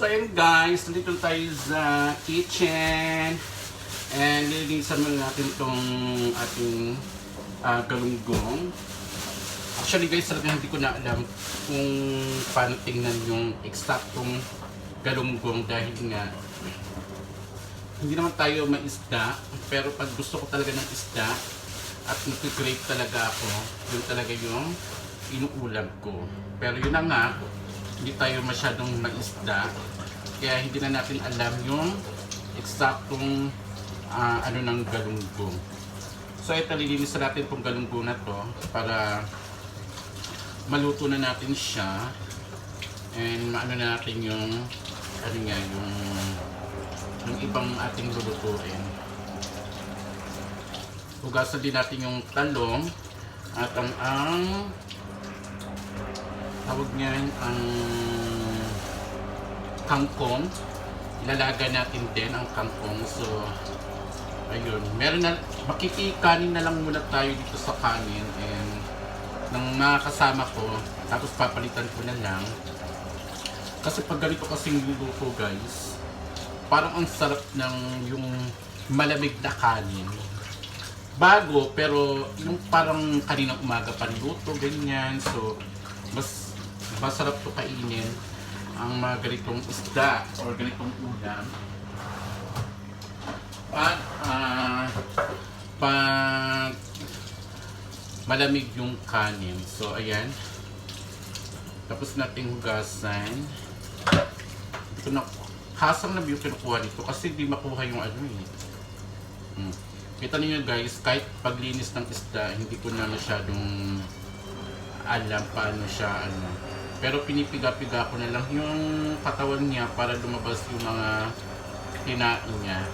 So ayun guys, nandito tayo sa kitchen. And lilinisan muna natin itong ating galunggong. Actually guys, talaga hindi ko na alam kung paano tingnan yung eksaktong galunggong dahil nga hindi naman tayo maisda, pero pag gusto ko talaga ng isda at nag-crave talaga ako, yun talaga yung inuulam ko. Pero yun na nga, hindi tayo masyadong maisda, kaya hindi na natin alam yung eksaktong ano ng galunggong. So ito, lilinisan natin itong galunggong na to para maluto na natin siya and maano na natin yung ano nga, yung ibang ating lulutuin. Hugasan din natin yung talong at ang tawag niyan ang kangkong. Ilalaga natin din ang kangkong. So ayun, meron na, makikikanin na lang muna tayo dito sa kanin and ng mga kasama ko, tapos papalitan ko na lang kasi pag ganito kasing luluto guys, parang ang sarap ng yung malamig na kanin. Bago, pero yung parang kaninang umaga pa niluto, ganyan. So, mas masarap to kainin ang mga ganitong isda or ganitong ulam. Pag malamig yung kanin. So, ayan. Tapos nating hugasan. Ito na, hasang na yung kinukuha nito kasi di makuha yung ano eh. Kita niyo guys, kahit paglinis ng isda, hindi ko na masyadong alam paano siya ano. Pero pinipiga-piga ko na lang yung katawan niya para lumabas yung mga kinain niya.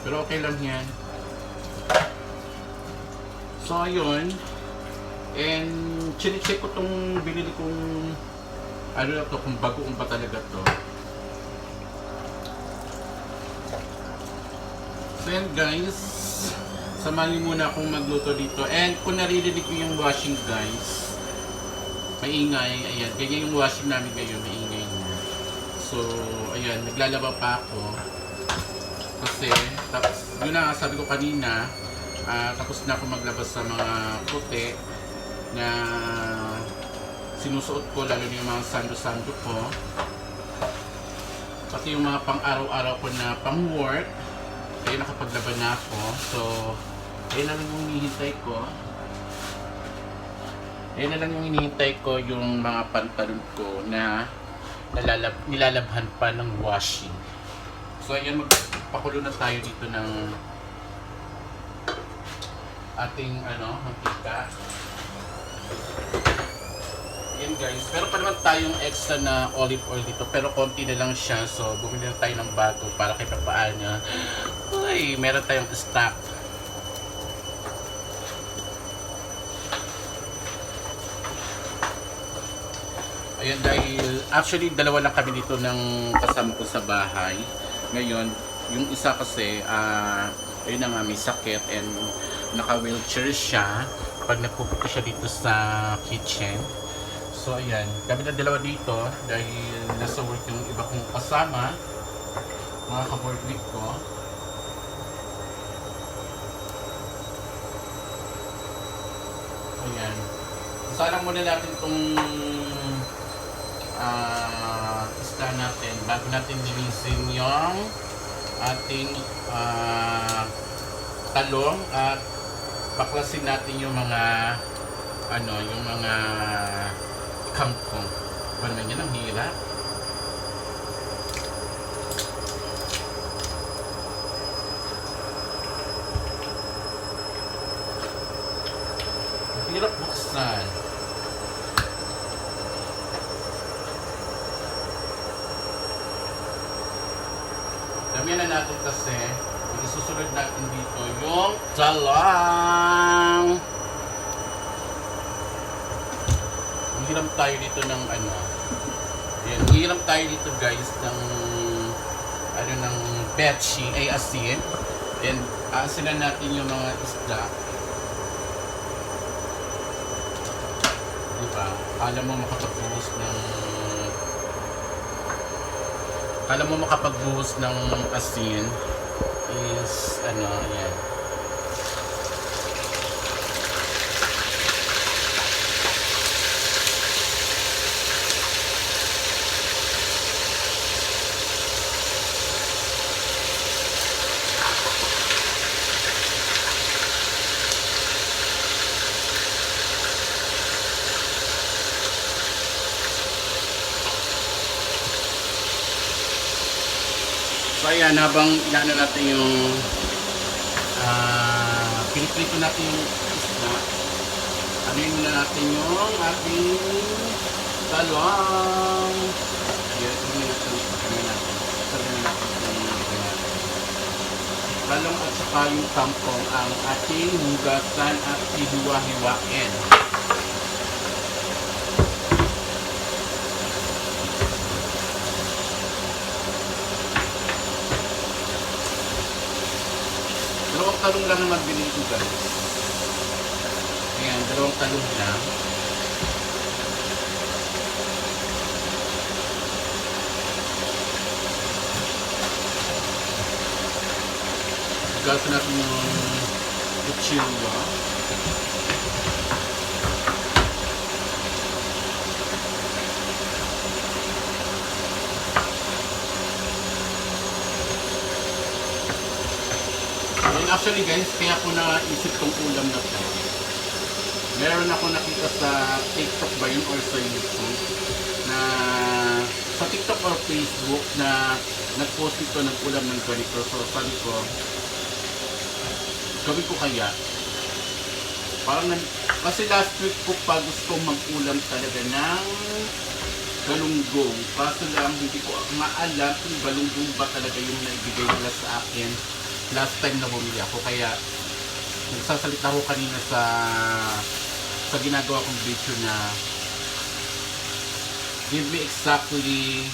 Pero okay lang yan. So ayun. And chinecheck ko tong binili kong ano na to, kung bagoong ba talaga to. So yan guys, samahan muna akong magluto dito. And kung naririnig ko yung washing guys, maingay, ayan, ganyan yung washing namin ngayon, maingay na. So ayan, naglalaba pa ako. Kasi, tapos, yun na sabi ko kanina, tapos na ako maglabas sa mga puti na sinusuot ko, lalo na yung mga sando-sando ko. Pati yung mga pang-araw-araw ko na pang-work, kaya nakapaglaban na ako. So, ayun na lang yung hinihintay ko. Ayun na lang yung hinihintay ko, yung mga pantalon ko na nilalabhan pa ng washing. So, ayun, magpakulo na tayo dito ng ating mantika. Yan guys, meron pa naman tayong extra na olive oil dito, pero konti na lang siya. So bumili na tayo ng bago para kahit paano ay meron tayong stock. Ayan, dahil actually dalawa lang kami dito ng kasama ko sa bahay ngayon. Yung isa kasi ayun na nga, may sakit and naka-wheelchair siya pag nagpupunta siya dito sa kitchen. So ayan, kami na dalawa dito dahil nasa work yung iba kong kasama, mga ka-workmate ko. Ayan, salang muna natin itong isda natin bago natin linisin yung ating talong at baklasin natin yung mga yung mga kangkong. Ano naman yan, ang hirap. Ang hirap buksan. Damihan na natin kasi isusunod natin dito yung talong. Hiram tayo dito ng ayan, hiram tayo dito guys ng ng betchi ay asin. And aasinan natin yung mga isda. Diba? Alam mo makapagbuhos ng asin is ano, yan. So ayan, habang inaano natin yung piniprito natin yung isda, anuin muna natin yung ating talong. Ayan, sabihin natin talong at saka yung kangkong ang ating hugasan at hiwa-hiwain. Dalawang talong lang naman binili ko guys. Ayan, dalawang talong lang. Hugasan natin yung kutsilyo. Actually guys, kaya ko naisip tong ulam na to. Meron ako nakita sa TikTok ba yun or sa YouTube na sa TikTok or Facebook na nag-post ito ng ulam ng ganito. So sabi ko, gawin ko kaya. Parang kasi last week ko pa gusto mag-ulam talaga ng galunggong. Kaso lang hindi ko maalam kung galunggong ba talaga yung naibigay nila sa akin last time na bumili ako, kaya nagsasalita ko kanina sa ginagawa kong video na give me exactly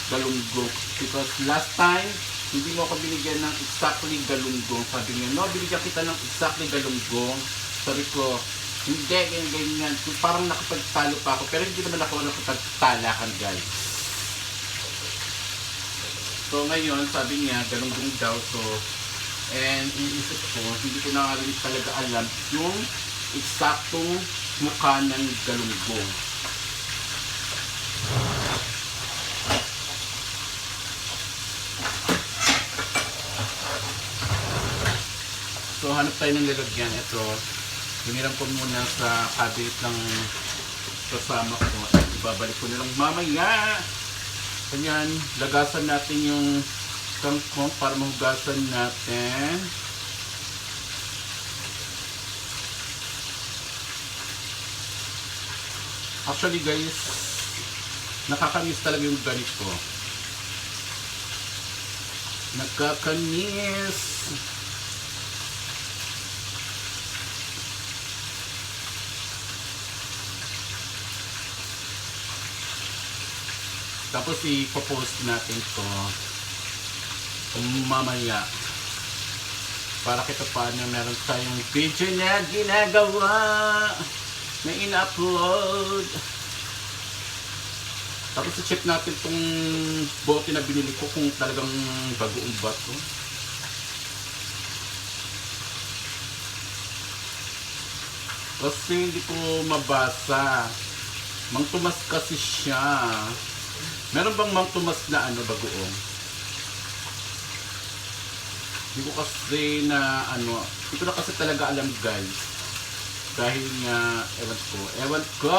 galunggong, because last time hindi mo ako binigyan ng exactly galunggong. Sabi niya, no, binigyan kita ng exactly galunggong. Sabi ko, hindi, ganyan. Parang nakapagtalo pa ako, pero hindi naman ako nakapagtalakan guys. So ngayon, sabi niya, galunggong daw. So, and iisip ko, hindi ko na rin talaga alam yung eksaktong mukha ng galunggong. So, hanap tayo ng lalagyan. Ito, hiniram ko muna sa cabinet ng kasama ko. At ibabalik ko na lang mamaya. Ganyan, lagasan natin yung kangkong para mahugasan natin. Actually guys, nakakamiss talaga yung ganito. Nakakamiss. Tapos i-post natin to mamaya para kita paano meron tayong video na ginagawa na ina-upload. Tapos i-check natin tong bote na binili ko kung talagang bagoong ba to. Kasi hindi ko mabasa. Mang Tomas kasi siya. Meron bang Mang Tomas na bagoong? Hindi ko kasi hindi ko na kasi talaga alam guys. Dahil nga, ewan ko.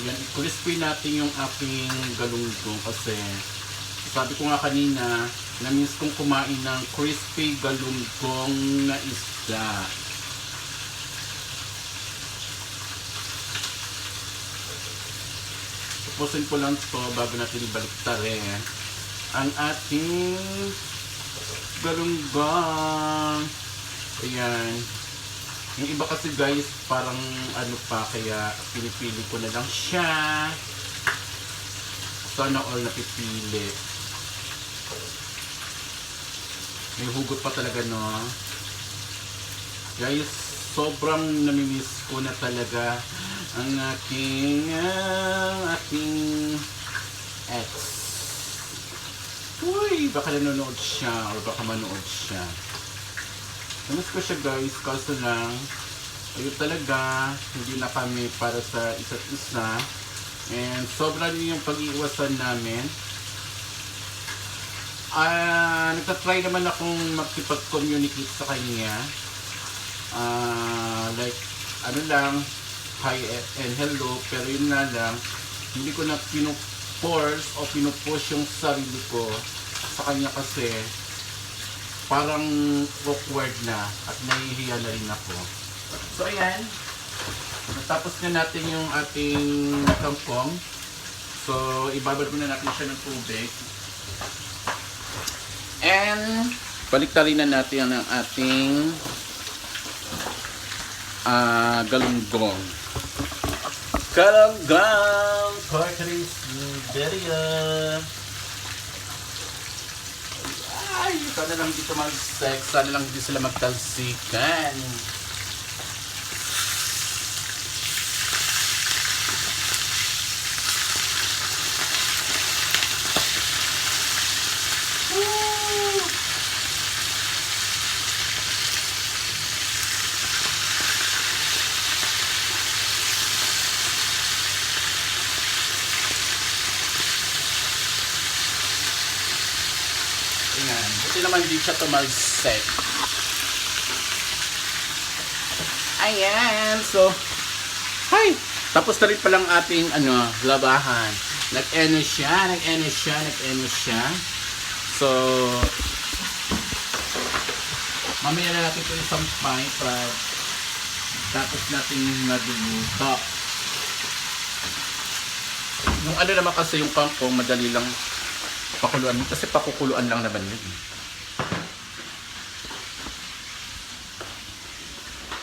Yan, i-crispy natin yung aking galunggong kasi sabi ko nga kanina, na-miss kong kumain ng crispy galunggong na isda. Tapusin ko lang to bago natin ibaliktarin ang ating galunggong. Ayan. Yung iba kasi guys, parang pa, kaya pinipili ko na lang siya. Sana all napipili. May hugot pa talaga, no? Guys, sobrang namimiss ko na talaga ang aking ex. Uy, baka nanonood siya or baka manood siya. Namiss ko siya, guys, kaso lang ayun talaga, hindi na kami para sa isa't isa. And sobrang yung pag-iiwasan namin. Nagtatry naman akong makipag-communicate sa kanya. Like, ano lang, hi and hello, pero yun nga lang, hindi ko na pinuforce o pinupush yung sarili ko sa kanya kasi parang awkward na at nahihiya na rin ako. So ayan, natapos na natin yung ating kangkong. So ibabad muna natin siya ng tubig. And baliktarin na natin ang ating galunggong. Galunggong portrait video. Ay, sana lang dito mag-sex, sana lang hindi sila magtalsikan. Ayan, buti naman di siya tumalsik. Ayan, so, hi! Tapos na rin palang ating, labahan. Nag-eno siya. So, mamaya na natin ito isampay para tapos natin maduluto. Yung naman kasi yung kangkong, madali lang pakuluan kasi pakukuluan lang naman yun.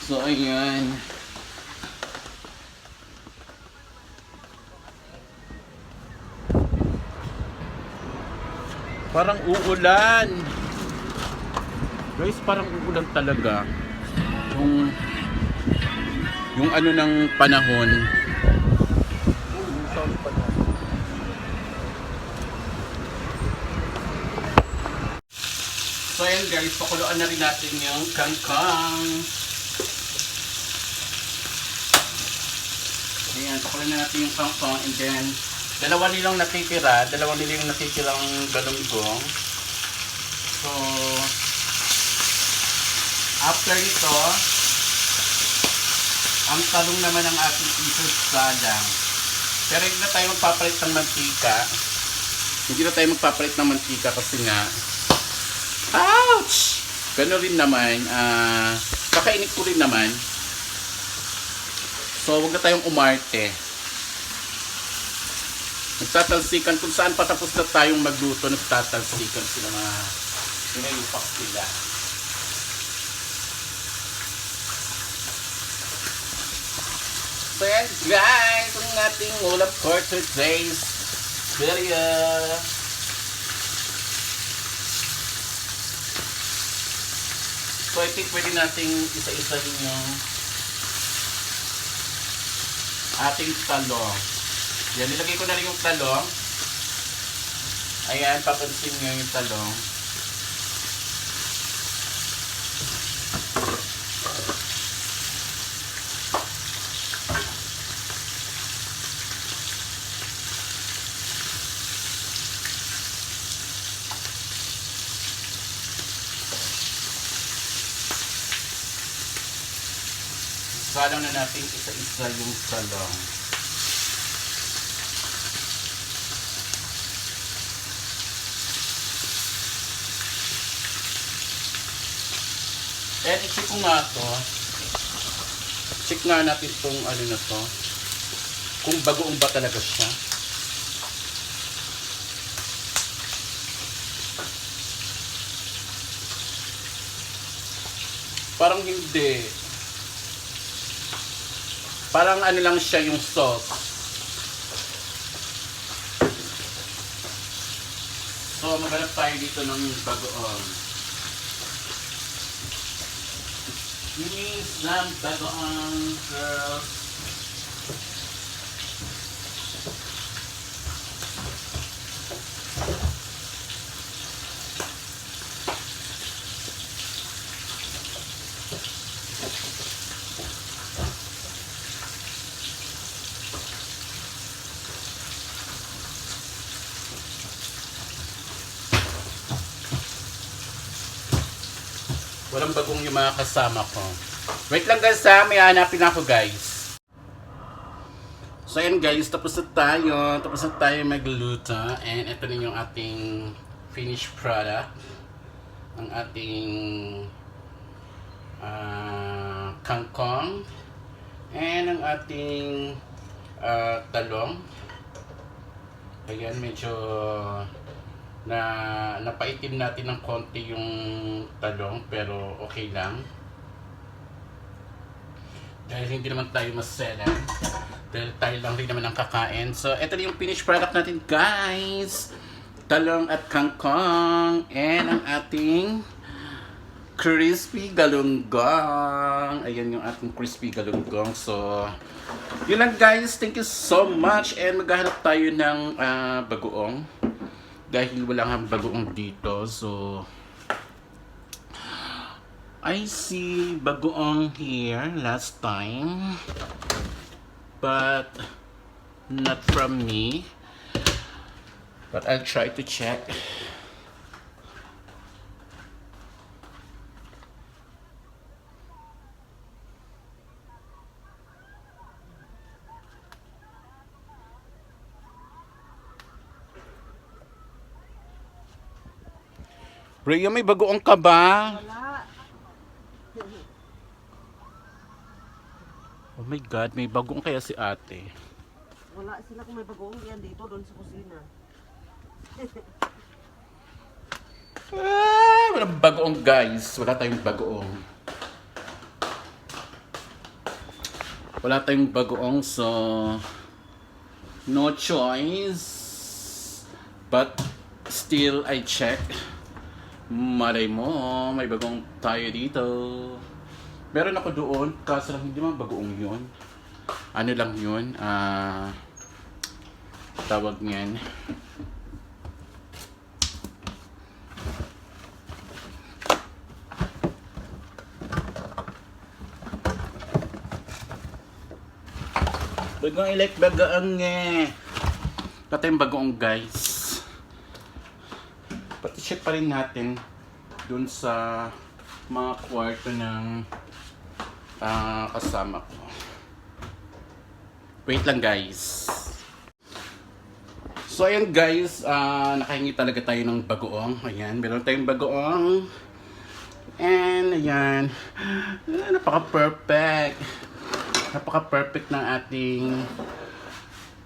So ayan. Parang uulan. Guys, parang uulan talaga. Yung ng panahon. So ayan guys, pakuluan na rin natin yung kangkong. Ayan, pakuluan na natin yung kangkong and then dalawa nilang natitirang galunggong. So after nito, ang talong naman ng ating isasalang. Pero hindi na tayo magpapalit ng mantika. Kasi nga ouch! Gano'n rin naman, kakainit ko rin naman. So, huwag na tayong umarte. Nagtatalsikan, kung saan patapos na tayong magluto, nagtatalsikan sila mga pinayupak sila. So, yan guys, ang ating ulam for today's video. So I think pwede nating isa-isa din yung ating talong. Yan, nilagay ko na rin yung talong. Ayan, papansin nyo yung talong. Salang na natin isa-isa yung talong. And i-check ko nga to. Check nga natin itong na to. Kung bagoong ba talaga siya. Parang hindi. Parang lang siya yung sauce. So, maghanap tayo dito ng bagoong. Give me some bagoong, girls. Walang bagong yung mga kasama ko. Wait lang guys ha, may hanapin ako guys. So ayan guys, tapos na tayo magluto. And ito na yung ating finished product. Ang ating kangkong. And ang ating talong. Ayan, medyo napaitim natin ng konti yung talong pero okay lang dahil hindi naman tayo masela dahil tayo lang rin naman ang kakain. So ito na yung finished product natin guys, talong at kangkong and ang ating crispy galunggong. Ayan yung ating crispy galunggong. So yun lang guys, thank you so much and maghahanap tayo ng bagoong dahil wala nga bagoong dito. So I see bagoong here last time but not from me, but I'll try to check. Rhea, may bagoong ka ba? Wala. Oh my God, may bagoong kaya si ate. Wala sila kung may bagoong yan dito doon sa kusina. Walang bagoong guys. Wala tayong bagoong. Wala tayong bagoong, so no choice. But still, I check. Malay mo, may bagong tayo dito. Meron ako doon, kaso lang hindi man bagoong yun. Ano lang yun, tawag niyan. Bagoong ilike bagoong eh. Patay yung bagoong guys. Pati check pa rin natin dun sa mga kwarto ng kasama ko. Wait lang guys. So ayan guys, nakahingi talaga tayo ng bagoong. Ayan, meron tayong bagoong. And ayan, napaka-perfect. Napaka-perfect ng ating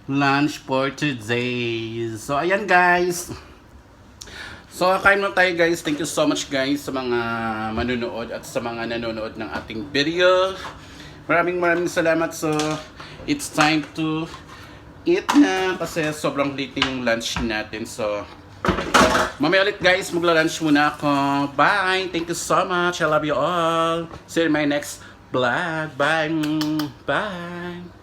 lunch for today. So ayan guys. So, kain mo tayo guys. Thank you so much guys sa mga manunood at sa mga nanonood ng ating video. Maraming salamat. So, it's time to eat na kasi sobrang late yung lunch natin. So, mamaya ulit guys, magla-lunch muna ako. Bye! Thank you so much. I love you all. See you in my next vlog. Bye! Bye!